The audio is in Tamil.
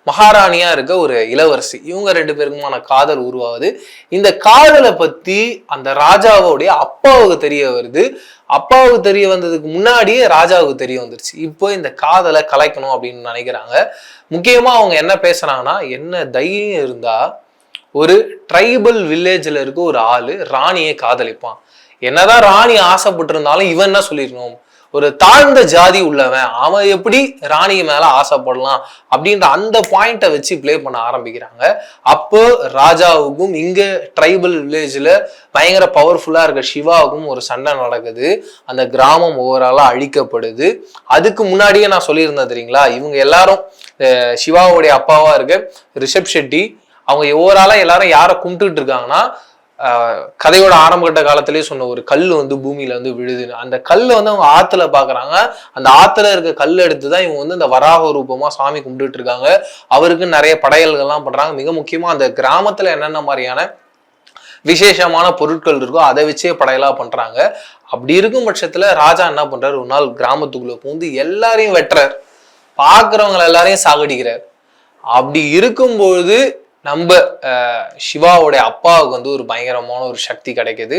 மகாராணியா இருக்க ஒரு இளவரசி, இவங்க 2 பேருக்குமான காதல் உருவாகுது. இந்த காதலை பத்தி அந்த ராஜாவோடைய அப்பாவுக்கு தெரிய வருது. அப்பாவுக்கு தெரிய வந்ததுக்கு முன்னாடியே ராஜாவுக்கு தெரிய வந்துருச்சு. இப்போ இந்த காதலை கலைக்கணும் அப்படின்னு நினைக்கிறாங்க. முக்கியமா அவங்க என்ன பேசுறாங்கன்னா, என்ன தைரியம் இருந்தா ஒரு ட்ரைபல் வில்லேஜ்ல இருக்க ஒரு ஆளு ராணியை காதலிப்பான், என்னதான் ராணி ஆசைப்பட்டு இருந்தாலும் இவன் என்ன சொல்லிடணும், ஒரு தாழ்ந்த ஜாதி உள்ளவன் அவன் எப்படி ராணி மேல ஆசைப்படலாம் அப்படின்ற அந்த பாயிண்ட வச்சு பிளே பண்ண ஆரம்பிக்கிறாங்க. அப்போ ராஜாவுக்கும் இங்க ட்ரைபல் வில்லேஜ்ல பயங்கர பவர்ஃபுல்லா இருக்க சிவாவுக்கும் ஒரு சண்டை நடக்குது. அந்த கிராமம் ஓவராலா அழிக்கப்படுது. அதுக்கு முன்னாடியே நான் சொல்லியிருந்தேன் தெரியுங்களா, இவங்க எல்லாரும் சிவாவுடைய அப்பாவா இருக்க ரிஷப் ஷெட்டி, அவங்க ஓவராலா எல்லாரும் யாரை கும்பிட்டுட்டு இருக்காங்கன்னா, கதையோட ஆரம்ப கட்ட காலத்திலேயே சொன்ன ஒரு கல் வந்து பூமியில வந்து விழுது. அந்த கல்லை வந்து அவங்க ஆத்துல பாக்குறாங்க. அந்த ஆத்துல இருக்க கல் எடுத்துதான் இவங்க வந்து இந்த வராக ரூபமா சாமி கும்பிட்டு இருக்காங்க. அவருக்கு நிறைய படையல்கள்லாம் பண்றாங்க. மிக முக்கியமா அந்த கிராமத்துல என்னென்ன மாதிரியான விசேஷமான பொருட்கள் இருக்கோ அதை வச்சே படையலா பண்றாங்க. அப்படி இருக்கும் பட்சத்துல ராஜா என்ன பண்றாரு, ஒரு நாள் கிராமத்துக்குள்ள பூந்து எல்லாரையும் வெட்டுறார், பாக்குறவங்க எல்லாரையும் சாகடிக்கிறார். அப்படி இருக்கும்பொழுது நம்ம சிவாவுடைய அப்பாவுக்கு வந்து ஒரு பயங்கரமான ஒரு சக்தி கிடைக்குது.